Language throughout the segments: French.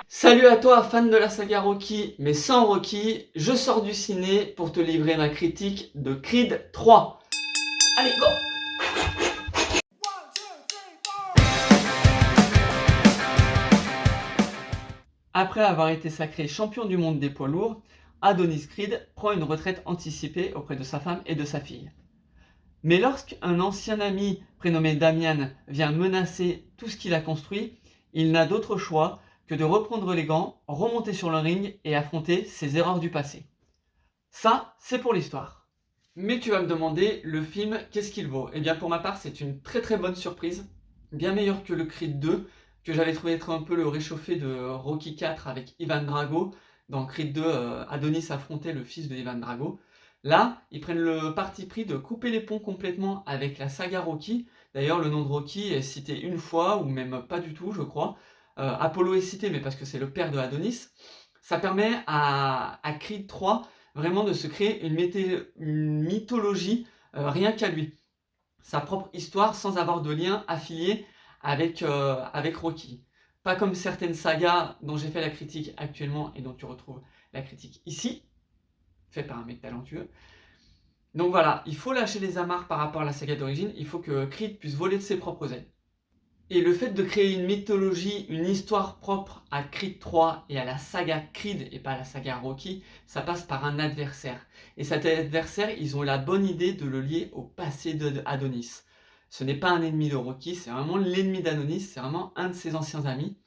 Salut à toi, fan de la saga Rocky, mais sans Rocky, je sors du ciné pour te livrer ma critique de Creed 3. Allez, go! Après avoir été sacré champion du monde des poids lourds, Adonis Creed prend une retraite anticipée auprès de sa femme et de sa fille. Mais lorsqu'un ancien ami prénommé Damian vient menacer tout ce qu'il a construit, il n'a d'autre choix que de reprendre les gants, remonter sur le ring et affronter ses erreurs du passé. Ça, c'est pour l'histoire. Mais tu vas me demander, le film, qu'est-ce qu'il vaut? Eh bien, pour ma part, c'est une très très bonne surprise, bien meilleure que le Creed 2, que j'avais trouvé être un peu le réchauffé de Rocky 4 avec Ivan Drago. Dans Creed 2, Adonis affrontait le fils de Ivan Drago. Là, ils prennent le parti pris de couper les ponts complètement avec la saga Rocky. D'ailleurs, le nom de Rocky est cité une fois, ou même pas du tout, je crois. Apollo est cité, mais parce que c'est le père de Adonis. Ça permet à Creed 3 vraiment de se créer une mythologie rien qu'à lui. Sa propre histoire sans avoir de lien affilié avec Rocky. Pas comme certaines sagas dont j'ai fait la critique actuellement et dont tu retrouves la critique ici, faite par un mec talentueux. Donc voilà, il faut lâcher les amarres par rapport à la saga d'origine, il faut que Creed puisse voler de ses propres ailes. Et le fait de créer une mythologie, une histoire propre à Creed 3 et à la saga Creed et pas à la saga Rocky, ça passe par un adversaire. Et cet adversaire, ils ont eu la bonne idée de le lier au passé d'Adonis. Ce n'est pas un ennemi de Rocky, c'est vraiment l'ennemi d'Adonis, c'est vraiment un de ses anciens amis.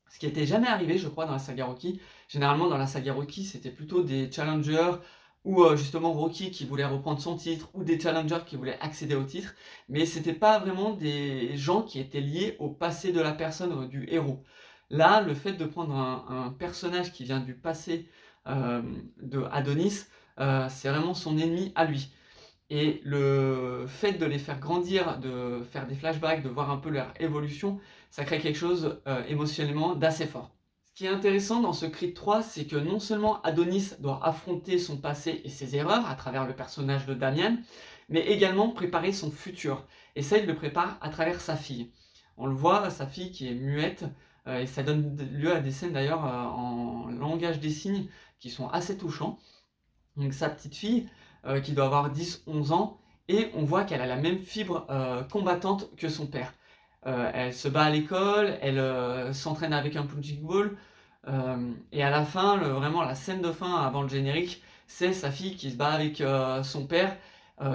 Ce qui n'était jamais arrivé, je crois, dans la saga Rocky. Généralement, dans la saga Rocky, c'était plutôt des challengers ou justement Rocky qui voulait reprendre son titre, ou des challengers qui voulaient accéder au titre, mais c'était pas vraiment des gens qui étaient liés au passé de la personne, du héros. Là, le fait de prendre un personnage qui vient du passé de Adonis, c'est vraiment son ennemi à lui. Et le fait de les faire grandir, de faire des flashbacks, de voir un peu leur évolution, ça crée quelque chose émotionnellement d'assez fort. Ce qui est intéressant dans ce Creed 3, c'est que non seulement Adonis doit affronter son passé et ses erreurs à travers le personnage de Damian, mais également préparer son futur. Et ça, il le prépare à travers sa fille. On le voit, sa fille qui est muette, et ça donne lieu à des scènes d'ailleurs en langage des signes qui sont assez touchants. Donc sa petite fille, qui doit avoir 10-11 ans, et on voit qu'elle a la même fibre combattante que son père. Elle se bat à l'école, elle s'entraîne avec un punching ball, et à la fin, vraiment la scène de fin avant le générique, c'est sa fille qui se bat avec son père,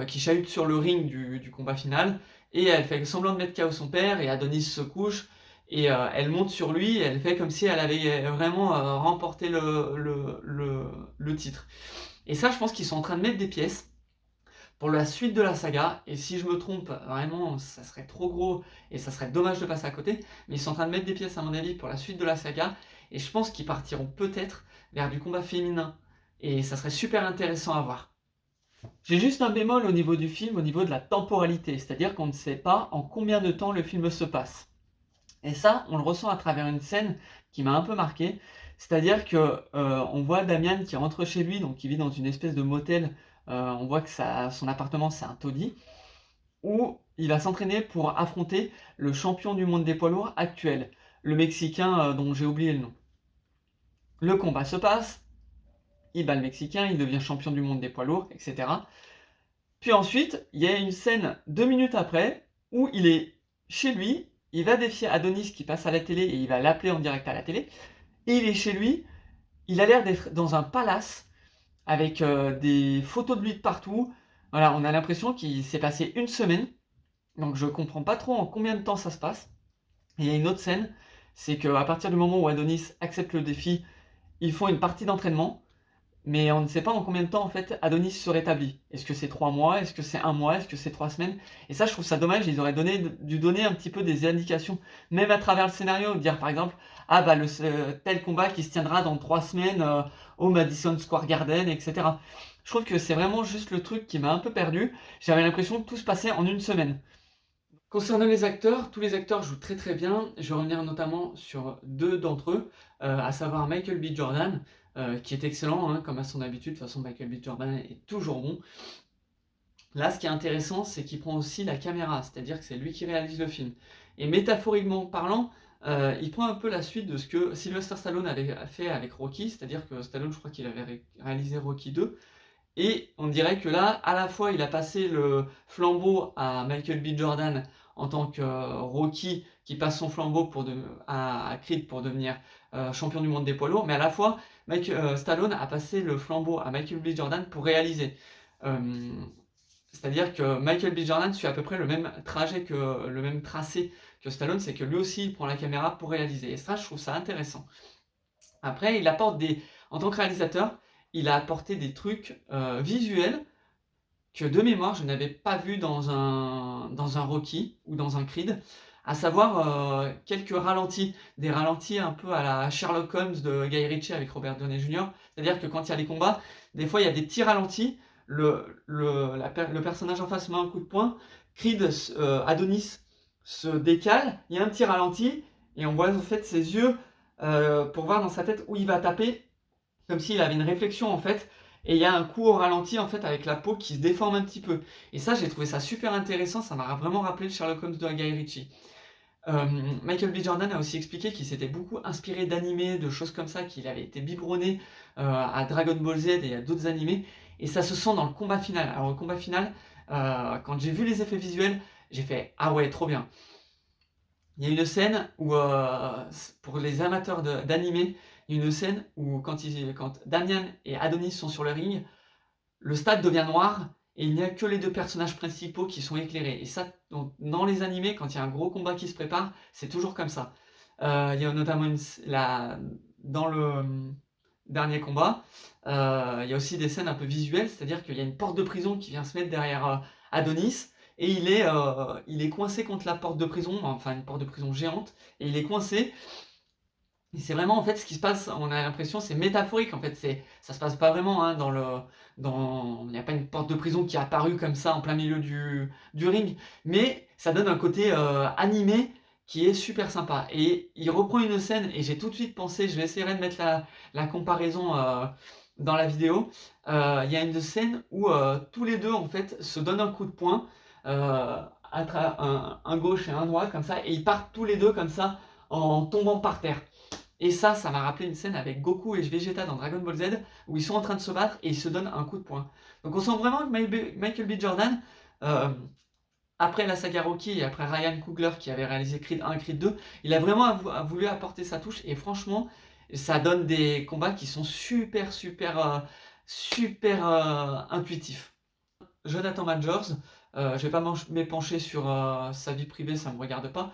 qui chahute sur le ring du combat final, et elle fait semblant de mettre KO son père, et Adonis se couche, et elle monte sur lui, et elle fait comme si elle avait vraiment remporté le titre. Et ça, je pense qu'ils sont en train de mettre des pièces pour la suite de la saga. Et si je me trompe, vraiment, ça serait trop gros et ça serait dommage de passer à côté. Mais ils sont en train de mettre des pièces, à mon avis, pour la suite de la saga. Et je pense qu'ils partiront peut-être vers du combat féminin. Et ça serait super intéressant à voir. J'ai juste un bémol au niveau du film, au niveau de la temporalité. C'est-à-dire qu'on ne sait pas en combien de temps le film se passe. Et ça, on le ressent à travers une scène qui m'a un peu marqué. C'est-à-dire que on voit Damian qui rentre chez lui, donc qui vit dans une espèce de motel. On voit que son appartement c'est un taudis, où il va s'entraîner pour affronter le champion du monde des poids lourds actuel, le Mexicain dont j'ai oublié le nom. Le combat se passe, il bat le Mexicain, il devient champion du monde des poids lourds, etc. Puis ensuite, il y a une scène 2 minutes après où il est chez lui, il va défier Adonis qui passe à la télé et il va l'appeler en direct à la télé. Et il est chez lui, il a l'air d'être dans un palace avec des photos de lui de partout. Voilà, on a l'impression qu'il s'est passé une semaine. Donc je comprends pas trop en combien de temps ça se passe. Et il y a une autre scène, c'est qu'à partir du moment où Adonis accepte le défi, ils font une partie d'entraînement. Mais on ne sait pas en combien de temps en fait Adonis se rétablit. Est-ce que c'est 3 mois? Est-ce que c'est 1 mois? Est-ce que c'est 3 semaines? Et ça, je trouve ça dommage. Ils auraient dû donner un petit peu des indications, même à travers le scénario, dire par exemple, ah bah tel combat qui se tiendra dans 3 semaines au Madison Square Garden, etc. Je trouve que c'est vraiment juste le truc qui m'a un peu perdu. J'avais l'impression que tout se passait en une semaine. Concernant les acteurs, tous les acteurs jouent très très bien. Je vais revenir notamment sur 2 d'entre eux, à savoir Michael B. Jordan, qui est excellent, hein, comme à son habitude. De toute façon, Michael B. Jordan est toujours bon. Là, ce qui est intéressant, c'est qu'il prend aussi la caméra, c'est-à-dire que c'est lui qui réalise le film. Et métaphoriquement parlant, il prend un peu la suite de ce que Sylvester Stallone avait fait avec Rocky, c'est-à-dire que Stallone, je crois qu'il avait réalisé Rocky 2, et on dirait que là, à la fois, il a passé le flambeau à Michael B. Jordan en tant que Rocky, qui passe son flambeau à Creed pour devenir champion du monde des poids lourds, mais à la fois, Stallone a passé le flambeau à Michael B. Jordan pour réaliser. C'est-à-dire que Michael B. Jordan suit à peu près le même tracé que Stallone, c'est que lui aussi il prend la caméra pour réaliser. Et ça, je trouve ça intéressant. Après, en tant que réalisateur, il a apporté des trucs visuels que de mémoire je n'avais pas vu dans un Rocky ou dans un Creed, à savoir quelques ralentis, des ralentis un peu à la Sherlock Holmes de Guy Ritchie avec Robert Downey Jr. C'est-à-dire que quand il y a les combats, des fois il y a des petits ralentis, le personnage en face met un coup de poing, Creed, Adonis se décale, il y a un petit ralenti, et on voit en fait ses yeux pour voir dans sa tête où il va taper, comme s'il avait une réflexion en fait, et il y a un coup au ralenti en fait avec la peau qui se déforme un petit peu. Et ça, j'ai trouvé ça super intéressant, ça m'a vraiment rappelé le Sherlock Holmes de Guy Ritchie. Michael B. Jordan a aussi expliqué qu'il s'était beaucoup inspiré d'animés, de choses comme ça, qu'il avait été biberonné à Dragon Ball Z et à d'autres animés, et ça se sent dans le combat final. Alors le combat final, quand j'ai vu les effets visuels, j'ai fait « Ah ouais, trop bien !» Il y a une scène où, pour les amateurs d'animé, il y a une scène où quand Damian et Adonis sont sur le ring, le stade devient noir et il n'y a que les deux personnages principaux qui sont éclairés. Et ça, dans les animés, quand il y a un gros combat qui se prépare, c'est toujours comme ça. Il y a notamment dans le dernier combat, il y a aussi des scènes un peu visuelles, c'est-à-dire qu'il y a une porte de prison qui vient se mettre derrière Adonis, et il est coincé contre la porte de prison, enfin une porte de prison géante, et il est coincé. Et c'est vraiment en fait ce qui se passe, on a l'impression c'est métaphorique en fait, ça se passe pas vraiment hein, il n'y a pas une porte de prison qui est apparue comme ça en plein milieu du ring, mais ça donne un côté animé qui est super sympa. Et il reprend une scène et j'ai tout de suite pensé, je vais essayer de mettre la comparaison dans la vidéo. Il y a une scène où tous les deux en fait se donnent un coup de poing, un gauche et un droit comme ça, et ils partent tous les deux comme ça en tombant par terre. Et ça m'a rappelé une scène avec Goku et Vegeta dans Dragon Ball Z, où ils sont en train de se battre et ils se donnent un coup de poing. Donc on sent vraiment que Michael B. Jordan, après la saga Rocky et après Ryan Coogler qui avait réalisé Creed 1 et Creed 2, il a vraiment voulu apporter sa touche, et franchement, ça donne des combats qui sont super intuitifs. Jonathan Majors, je vais pas m'épancher sur sa vie privée, ça me regarde pas,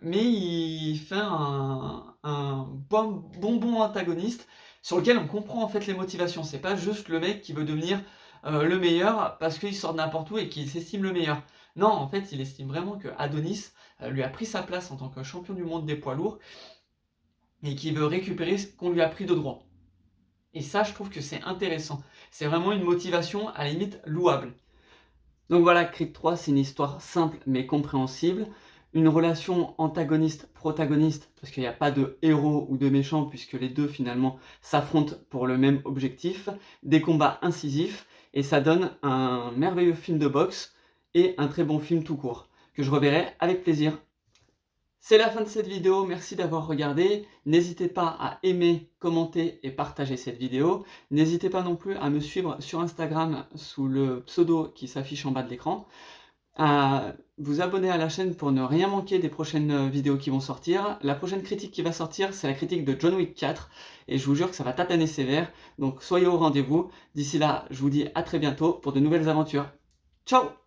mais il fait un bon antagoniste sur lequel on comprend en fait les motivations. C'est pas juste le mec qui veut devenir le meilleur parce qu'il sort de n'importe où et qu'il s'estime le meilleur. Non, en fait, il estime vraiment que Adonis lui a pris sa place en tant que champion du monde des poids lourds et qu'il veut récupérer ce qu'on lui a pris de droit. Et ça, je trouve que c'est intéressant. C'est vraiment une motivation à la limite louable. Donc voilà, Creed 3, c'est une histoire simple mais compréhensible. Une relation antagoniste-protagoniste, parce qu'il n'y a pas de héros ou de méchants, puisque les deux finalement s'affrontent pour le même objectif. Des combats incisifs, et ça donne un merveilleux film de boxe et un très bon film tout court, que je reverrai avec plaisir. C'est la fin de cette vidéo, merci d'avoir regardé. N'hésitez pas à aimer, commenter et partager cette vidéo. N'hésitez pas non plus à me suivre sur Instagram sous le pseudo qui s'affiche en bas de l'écran. À vous abonner à la chaîne pour ne rien manquer des prochaines vidéos qui vont sortir. La prochaine critique qui va sortir, c'est la critique de John Wick 4. Et je vous jure que ça va tataner sévère. Donc soyez au rendez-vous. D'ici là, je vous dis à très bientôt pour de nouvelles aventures. Ciao!